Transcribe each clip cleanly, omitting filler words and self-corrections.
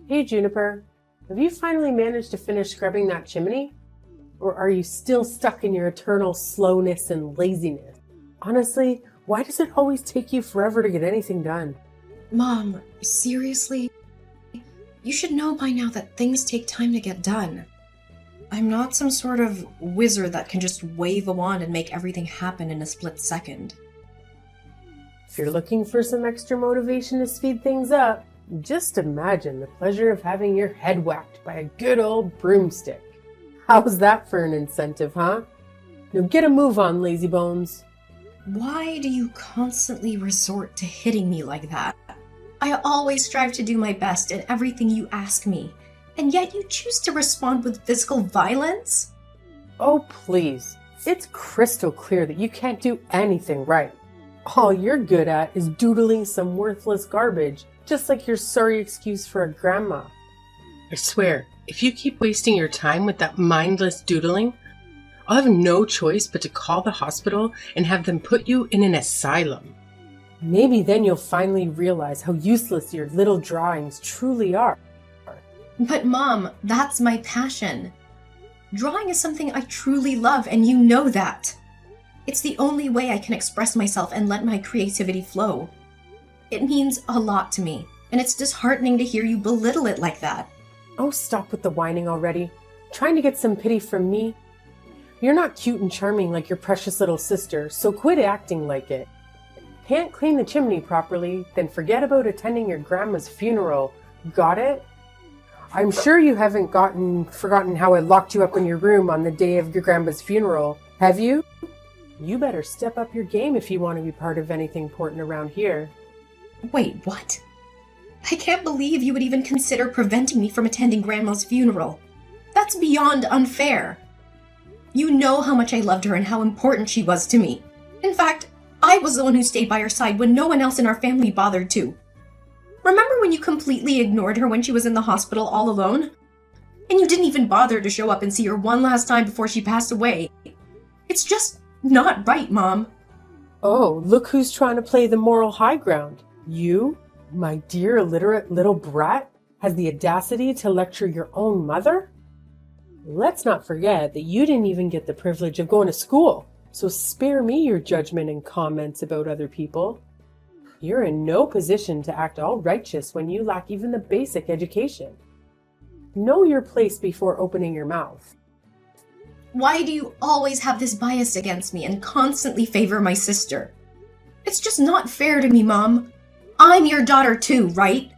Hey Juniper, have you finally managed to finish scrubbing that chimney? Or are you still stuck in your eternal slowness and laziness? Honestly, why does it always take you forever to get anything done? Mom, seriously? You should know by now that things take time to get done. I'm not some sort of wizard that can just wave a wand and make everything happen in a split second. If you're looking for some extra motivation to speed things up, just imagine the pleasure of having your head whacked by a good old broomstick. How's that for an incentive, huh? Now get a move on, lazy bones. Why do you constantly resort to hitting me like that? I always strive to do my best in everything you ask me, and yet you choose to respond with physical violence? Oh, please. It's crystal clear that you can't do anything right. All you're good at is doodling some worthless garbage, just like your sorry excuse for a grandma. I swear, if you keep wasting your time with that mindless doodling, I'll have no choice but to call the hospital and have them put you in an asylum. Maybe then you'll finally realize how useless your little drawings truly are. But Mom, that's my passion. Drawing is something I truly love, and you know that. It's the only way I can express myself and let my creativity flow. It means a lot to me, and it's disheartening to hear you belittle it like that. Oh, stop with the whining already. Trying to get some pity from me? You're not cute and charming like your precious little sister, so quit acting like it. Can't clean the chimney properly, then forget about attending your grandma's funeral. Got it? I'm sure you haven't forgotten how I locked you up in your room on the day of your grandma's funeral, have you? You better step up your game if you want to be part of anything important around here. Wait, what? I can't believe you would even consider preventing me from attending Grandma's funeral. That's beyond unfair. You know how much I loved her and how important she was to me. In fact, I was the one who stayed by her side when no one else in our family bothered to. Remember when you completely ignored her when she was in the hospital all alone? And you didn't even bother to show up and see her one last time before she passed away. It's just not right, Mom. Oh, look who's trying to play the moral high ground. You, my dear illiterate little brat, has the audacity to lecture your own mother? Let's not forget that you didn't even get the privilege of going to school, so spare me your judgment and comments about other people. You're in no position to act all righteous when you lack even the basic education. Know your place before opening your mouth. Why do you always have this bias against me and constantly favor my sister? It's just not fair to me, Mom. I'm your daughter too, right?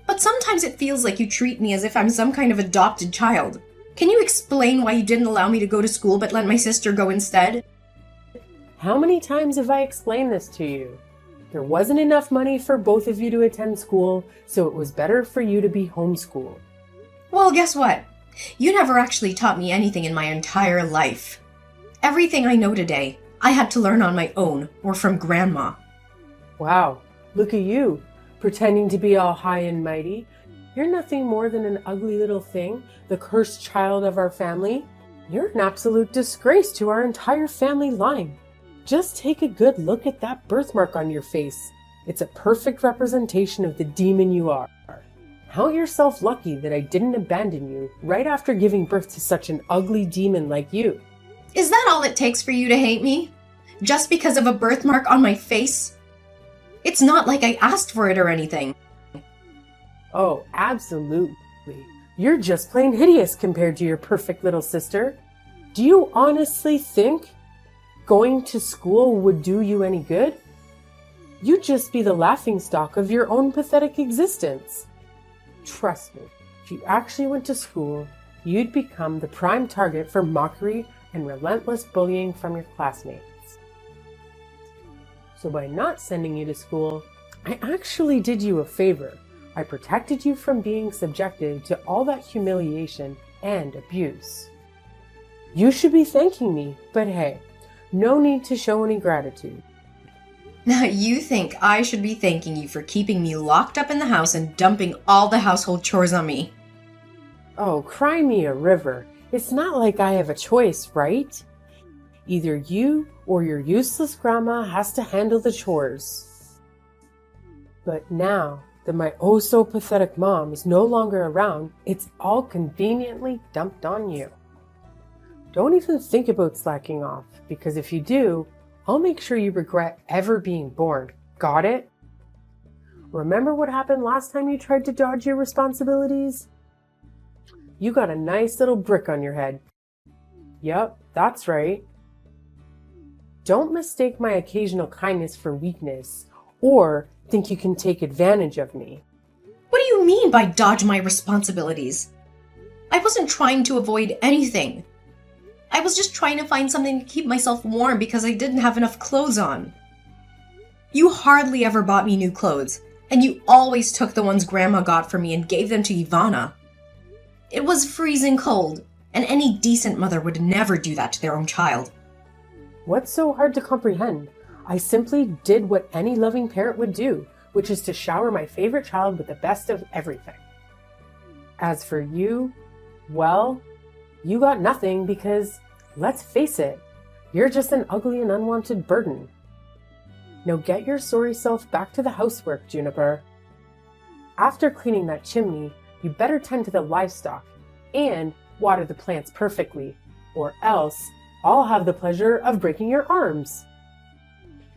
But sometimes it feels like you treat me as if I'm some kind of adopted child. Can you explain why you didn't allow me to go to school but let my sister go instead? How many times have I explained this to you? There wasn't enough money for both of you to attend school, so it was better for you to be homeschooled. Well, guess what? You never actually taught me anything in my entire life. Everything I know today, I had to learn on my own or from Grandma. Wow, look at you, pretending to be all high and mighty. You're nothing more than an ugly little thing, the cursed child of our family. You're an absolute disgrace to our entire family line. Just take a good look at that birthmark on your face. It's a perfect representation of the demon you are. Count yourself lucky that I didn't abandon you right after giving birth to such an ugly demon like you. Is that all it takes for you to hate me? Just because of a birthmark on my face? It's not like I asked for it or anything. Oh, absolutely. You're just plain hideous compared to your perfect little sister. Do you honestly think going to school would do you any good? You'd just be the laughingstock of your own pathetic existence. Trust me, if you actually went to school, you'd become the prime target for mockery and relentless bullying from your classmates. So by not sending you to school, I actually did you a favor. I protected you from being subjected to all that humiliation and abuse. You should be thanking me, but hey, no need to show any gratitude. Now you think I should be thanking you for keeping me locked up in the house and dumping all the household chores on me. Oh, cry me a river. It's not like I have a choice, right? Either you or your useless grandma has to handle the chores. But now, that my oh-so-pathetic mom is no longer around, it's all conveniently dumped on you. Don't even think about slacking off, because if you do, I'll make sure you regret ever being born. Got it? Remember what happened last time you tried to dodge your responsibilities? You got a nice little brick on your head. Yep, that's right. Don't mistake my occasional kindness for weakness, or think you can take advantage of me. What do you mean by dodge my responsibilities? I wasn't trying to avoid anything. I was just trying to find something to keep myself warm because I didn't have enough clothes on. You hardly ever bought me new clothes, and you always took the ones Grandma got for me and gave them to Ivana. It was freezing cold, and any decent mother would never do that to their own child. What's so hard to comprehend? I simply did what any loving parent would do, which is to shower my favorite child with the best of everything. As for you, well, you got nothing because, let's face it, you're just an ugly and unwanted burden. Now get your sorry self back to the housework, Juniper. After cleaning that chimney, you better tend to the livestock and water the plants perfectly, or else I'll have the pleasure of breaking your arms.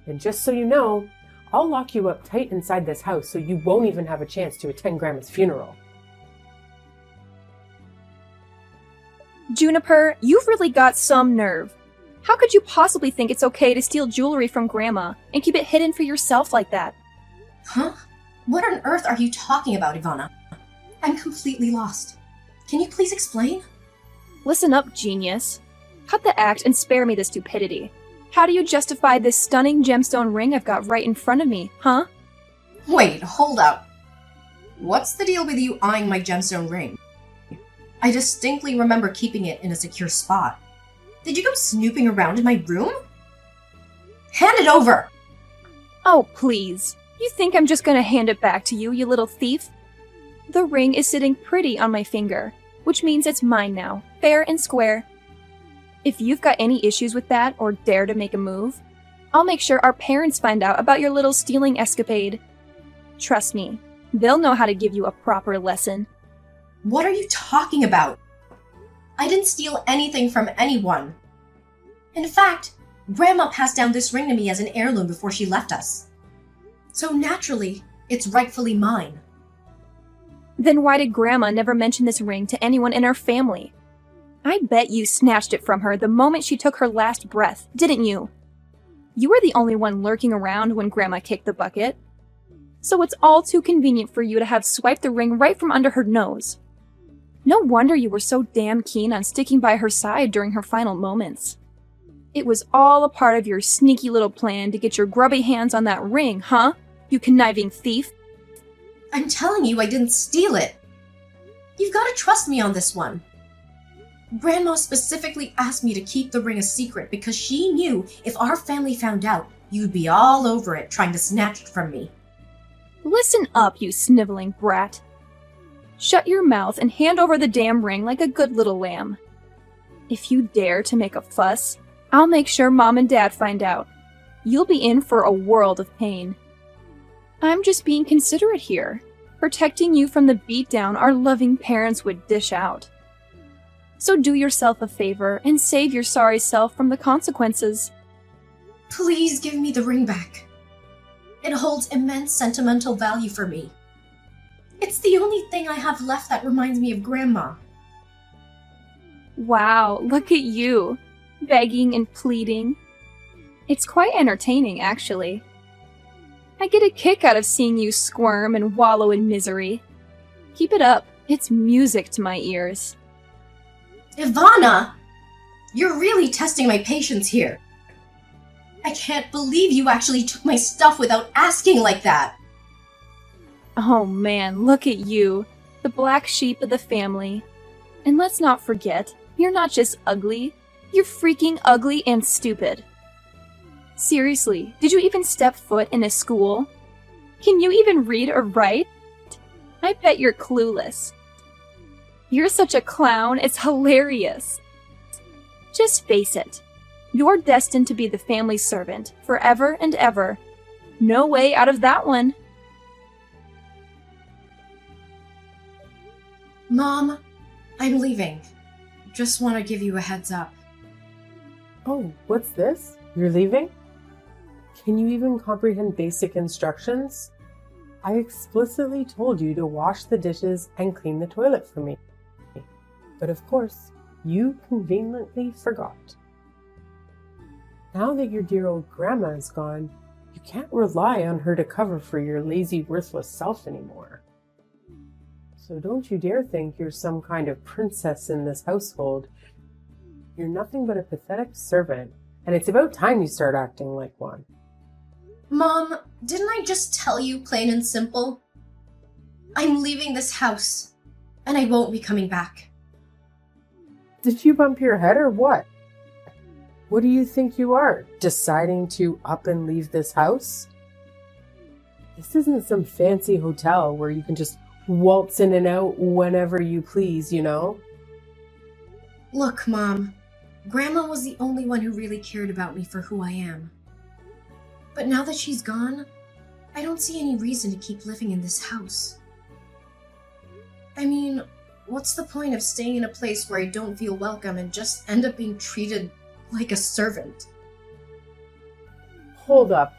And just so you know, I'll lock you up tight inside this house so you won't even have a chance to attend Grandma's funeral. Juniper, you've really got some nerve. How could you possibly think it's okay to steal jewelry from Grandma and keep it hidden for yourself like that? Huh? What on earth are you talking about, Ivana? I'm completely lost. Can you please explain? Listen up, genius. Cut the act and spare me the stupidity. How do you justify this stunning gemstone ring I've got right in front of me, huh? Wait, hold up. What's the deal with you eyeing my gemstone ring? I distinctly remember keeping it in a secure spot. Did you go snooping around in my room? Hand it over! Oh, please. You think I'm just gonna hand it back to you, you little thief? The ring is sitting pretty on my finger, which means it's mine now, fair and square. If you've got any issues with that or dare to make a move, I'll make sure our parents find out about your little stealing escapade. Trust me, they'll know how to give you a proper lesson. What are you talking about? I didn't steal anything from anyone. In fact, Grandma passed down this ring to me as an heirloom before she left us. So naturally, it's rightfully mine. Then why did Grandma never mention this ring to anyone in our family? I bet you snatched it from her the moment she took her last breath, didn't you? You were the only one lurking around when Grandma kicked the bucket. So it's all too convenient for you to have swiped the ring right from under her nose. No wonder you were so damn keen on sticking by her side during her final moments. It was all a part of your sneaky little plan to get your grubby hands on that ring, huh? You conniving thief. I'm telling you I didn't steal it. You've got to trust me on this one. Grandma specifically asked me to keep the ring a secret because she knew if our family found out, you'd be all over it trying to snatch it from me. Listen up, you sniveling brat. Shut your mouth and hand over the damn ring like a good little lamb. If you dare to make a fuss, I'll make sure Mom and Dad find out. You'll be in for a world of pain. I'm just being considerate here, protecting you from the beatdown our loving parents would dish out. So do yourself a favor and save your sorry self from the consequences. Please give me the ring back. It holds immense sentimental value for me. It's the only thing I have left that reminds me of Grandma. Wow, look at you, begging and pleading. It's quite entertaining, actually. I get a kick out of seeing you squirm and wallow in misery. Keep it up, it's music to my ears. Ivana! You're really testing my patience here. I can't believe you actually took my stuff without asking like that. Oh man, look at you, the black sheep of the family. And let's not forget, you're not just ugly, you're freaking ugly and stupid. Seriously, did you even step foot in a school? Can you even read or write? I bet you're clueless. You're such a clown, it's hilarious. Just face it. You're destined to be the family servant forever and ever. No way out of that one. Mom, I'm leaving. Just want to give you a heads up. Oh, what's this? You're leaving? Can you even comprehend basic instructions? I explicitly told you to wash the dishes and clean the toilet for me. But of course, you conveniently forgot. Now that your dear old grandma is gone, you can't rely on her to cover for your lazy, worthless self anymore. So don't you dare think you're some kind of princess in this household. You're nothing but a pathetic servant, and it's about time you start acting like one. Mom, didn't I just tell you plain and simple? I'm leaving this house, and I won't be coming back. Did you bump your head or what? What do you think you are, deciding to up and leave this house? This isn't some fancy hotel where you can just waltz in and out whenever you please, you know? Look, Mom, Grandma was the only one who really cared about me for who I am. But now that she's gone, I don't see any reason to keep living in this house. I mean, what's the point of staying in a place where I don't feel welcome and just end up being treated like a servant? Hold up.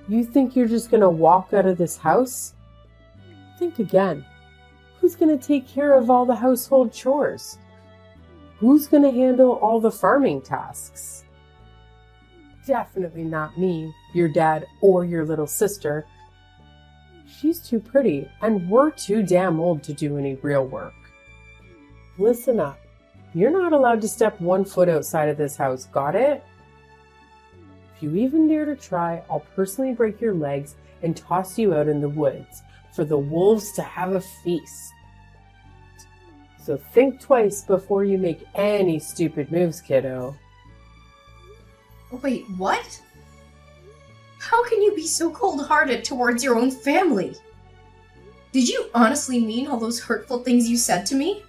You think you're just gonna walk out of this house? Think again. Who's gonna take care of all the household chores? Who's gonna handle all the farming tasks? Definitely not me, your dad, or your little sister. She's too pretty, and we're too damn old to do any real work. Listen up. You're not allowed to step 1 foot outside of this house, got it? If you even dare to try, I'll personally break your legs and toss you out in the woods for the wolves to have a feast. So think twice before you make any stupid moves, kiddo. Wait, what? How can you be so cold-hearted towards your own family? Did you honestly mean all those hurtful things you said to me?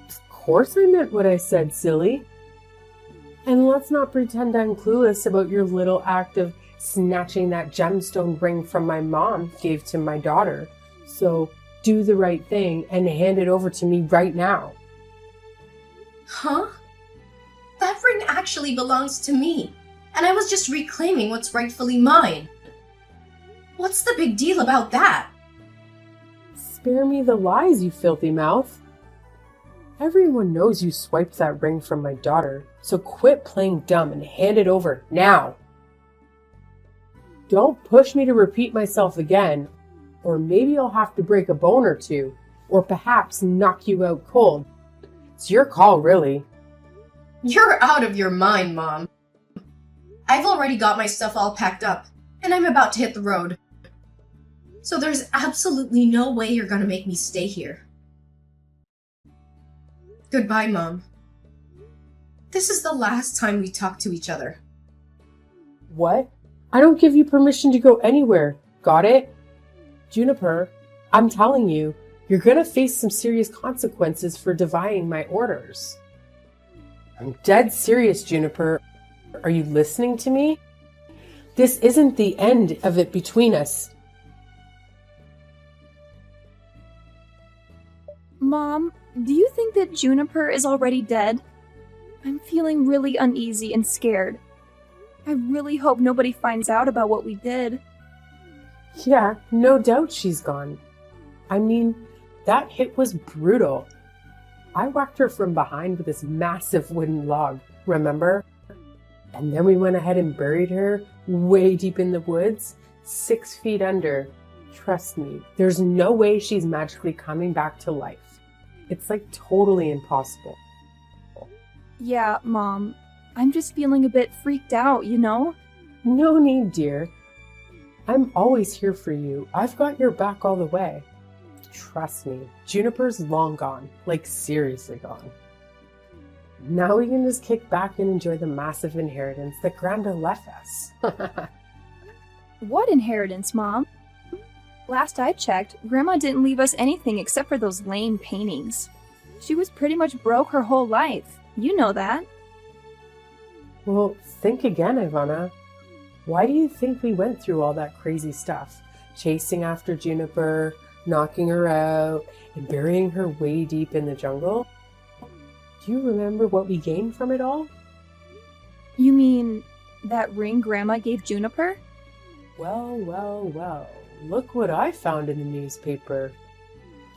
Of course I meant what I said, silly. And let's not pretend I'm clueless about your little act of snatching that gemstone ring from my mom gave to my daughter. So do the right thing and hand it over to me right now. Huh? That ring actually belongs to me, and I was just reclaiming what's rightfully mine. What's the big deal about that? Spare me the lies, you filthy mouth. Everyone knows you swiped that ring from my daughter, so quit playing dumb and hand it over now. Don't push me to repeat myself again, or maybe I'll have to break a bone or two, or perhaps knock you out cold. It's your call, really. You're out of your mind, Mom. I've already got my stuff all packed up, and I'm about to hit the road. So there's absolutely no way you're gonna make me stay here. Goodbye, Mom. This is the last time we talk to each other. What? I don't give you permission to go anywhere. Got it? Juniper, I'm telling you, you're gonna face some serious consequences for defying my orders. I'm dead serious, Juniper. Are you listening to me? This isn't the end of it between us. Mom, do you think that Juniper is already dead? I'm feeling really uneasy and scared. I really hope nobody finds out about what we did. Yeah, no doubt she's gone. I mean, that hit was brutal. I whacked her from behind with this massive wooden log, remember? And then we went ahead and buried her way deep in the woods, 6 feet under. Trust me, there's no way she's magically coming back to life. It's like totally impossible. Yeah, Mom. I'm just feeling a bit freaked out, you know? No need, dear. I'm always here for you. I've got your back all the way. Trust me, Juniper's long gone. Like, seriously gone. Now we can just kick back and enjoy the massive inheritance that Grandma left us. What inheritance, Mom? Last I checked, Grandma didn't leave us anything except for those lame paintings. She was pretty much broke her whole life. You know that. Well, think again, Ivana. Why do you think we went through all that crazy stuff? Chasing after Juniper, knocking her out and burying her way deep in the jungle. Do you remember what we gained from it all? You mean that ring Grandma gave Juniper? Well, well, well. Look what I found in the newspaper.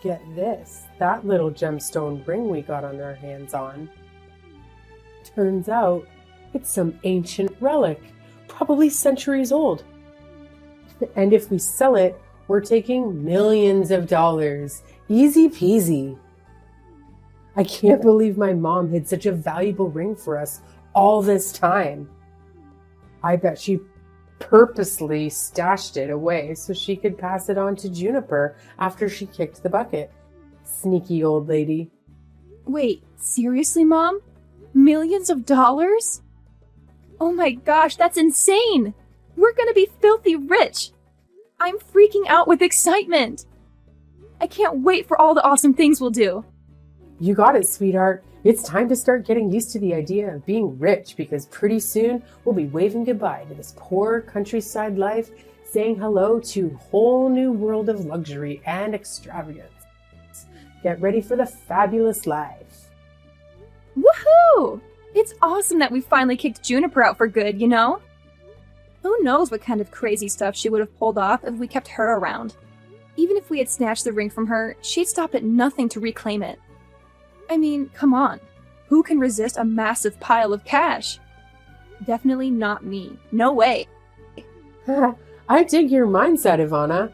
Get this, that little gemstone ring we got on our hands on. Turns out, it's some ancient relic, probably centuries old. And if we sell it, we're taking millions of dollars. Easy peasy. I can't believe my mom hid such a valuable ring for us all this time. I bet she purposely stashed it away so she could pass it on to Juniper after she kicked the bucket. Sneaky old lady. Wait, seriously, Mom? Millions of dollars? Oh my gosh, that's insane! We're gonna be filthy rich! I'm freaking out with excitement! I can't wait for all the awesome things we'll do! You got it, sweetheart. It's time to start getting used to the idea of being rich because pretty soon we'll be waving goodbye to this poor countryside life, saying hello to a whole new world of luxury and extravagance. Get ready for the fabulous life. Woohoo! It's awesome that we finally kicked Juniper out for good, you know? Who knows what kind of crazy stuff she would have pulled off if we kept her around. Even if we had snatched the ring from her, she'd stop at nothing to reclaim it. I mean, come on. Who can resist a massive pile of cash? Definitely not me. No way. I dig your mindset, Ivana.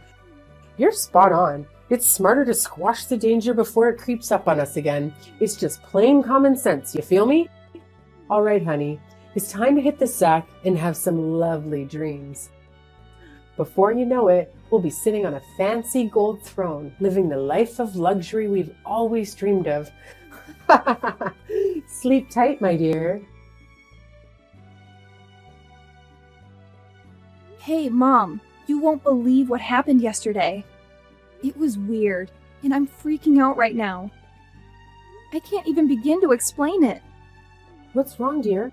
You're spot on. It's smarter to squash the danger before it creeps up on us again. It's just plain common sense, you feel me? All right, honey. It's time to hit the sack and have some lovely dreams. Before you know it, we'll be sitting on a fancy gold throne, living the life of luxury we've always dreamed of. Sleep tight, my dear. Hey, Mom, you won't believe what happened yesterday. It was weird, and I'm freaking out right now. I can't even begin to explain it. What's wrong, dear?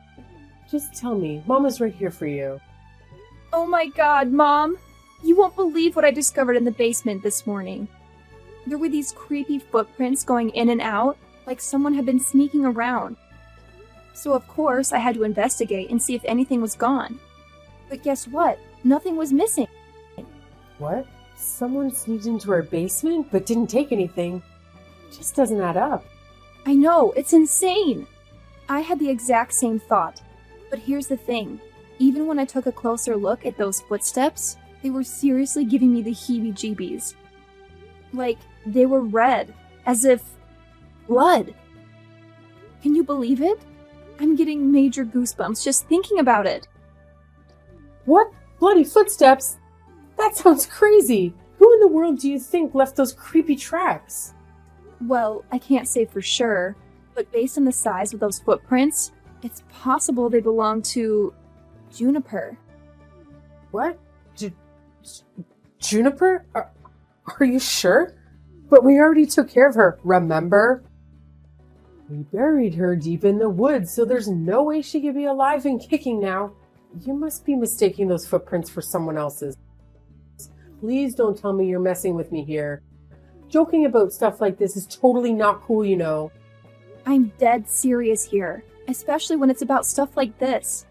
Just tell me. Mama's right here for you. Oh my god, Mom! You won't believe what I discovered in the basement this morning. There were these creepy footprints going in and out, like someone had been sneaking around. So of course I had to investigate and see if anything was gone. But guess what? Nothing was missing. What? Someone sneaked into our basement but didn't take anything. It just doesn't add up. I know, it's insane! I had the exact same thought. But here's the thing. Even when I took a closer look at those footsteps, they were seriously giving me the heebie-jeebies. Like, they were red, as if blood. Can you believe it? I'm getting major goosebumps just thinking about it. What? Bloody footsteps? That sounds crazy. Who in the world do you think left those creepy tracks? Well, I can't say for sure, but based on the size of those footprints, it's possible they belong to Juniper. What? Juniper? Are you sure? But we already took care of her, remember? We buried her deep in the woods, so there's no way she could be alive and kicking now. You must be mistaking those footprints for someone else's. Please don't tell me you're messing with me here. Joking about stuff like this is totally not cool, you know. I'm dead serious here, especially when it's about stuff like this.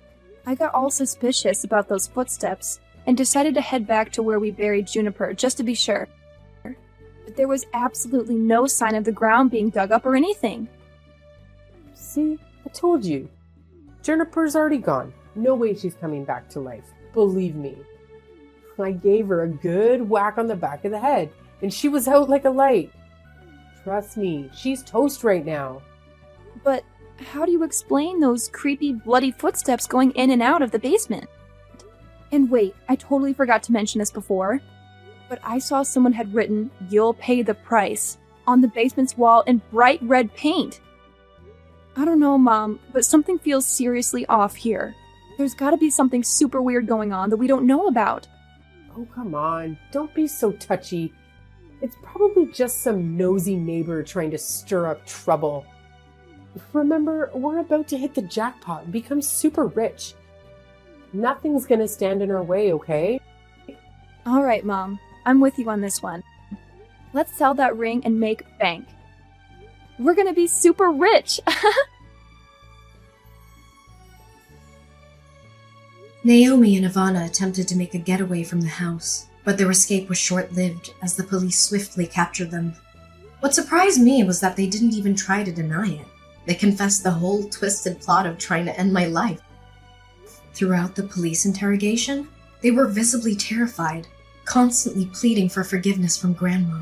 I got all suspicious about those footsteps and decided to head back to where we buried Juniper just to be sure. But there was absolutely no sign of the ground being dug up or anything. See, I told you. Juniper's already gone. No way she's coming back to life. Believe me. I gave her a good whack on the back of the head, and she was out like a light. Trust me, she's toast right now. But how do you explain those creepy, bloody footsteps going in and out of the basement? And wait, I totally forgot to mention this before, but I saw someone had written, "You'll pay the price," on the basement's wall in bright red paint. I don't know, Mom, but something feels seriously off here. There's gotta be something super weird going on that we don't know about. Oh, come on. Don't be so touchy. It's probably just some nosy neighbor trying to stir up trouble. Remember, we're about to hit the jackpot and become super rich. Nothing's gonna stand in our way, okay? Alright, Mom. I'm with you on this one. Let's sell that ring and make bank. We're gonna be super rich! Naomi and Ivana attempted to make a getaway from the house, but their escape was short-lived as the police swiftly captured them. What surprised me was that they didn't even try to deny it. They confessed the whole twisted plot of trying to end my life. Throughout the police interrogation, they were visibly terrified, constantly pleading for forgiveness from Grandma.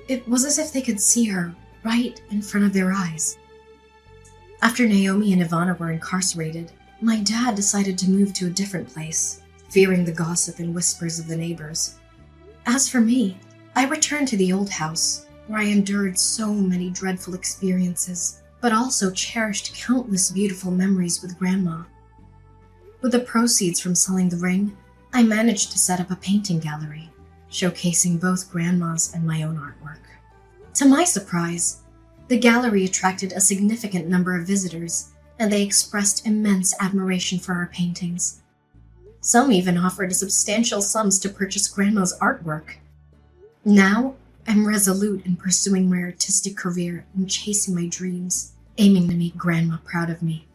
It was as if they could see her right in front of their eyes. After Naomi and Ivana were incarcerated, my dad decided to move to a different place, fearing the gossip and whispers of the neighbors. As for me, I returned to the old house, where I endured so many dreadful experiences, but also cherished countless beautiful memories with Grandma. With the proceeds from selling the ring, I managed to set up a painting gallery, showcasing both Grandma's and my own artwork. To my surprise, the gallery attracted a significant number of visitors, and they expressed immense admiration for our paintings. Some even offered substantial sums to purchase Grandma's artwork. Now, I'm resolute in pursuing my artistic career and chasing my dreams, aiming to make Grandma proud of me.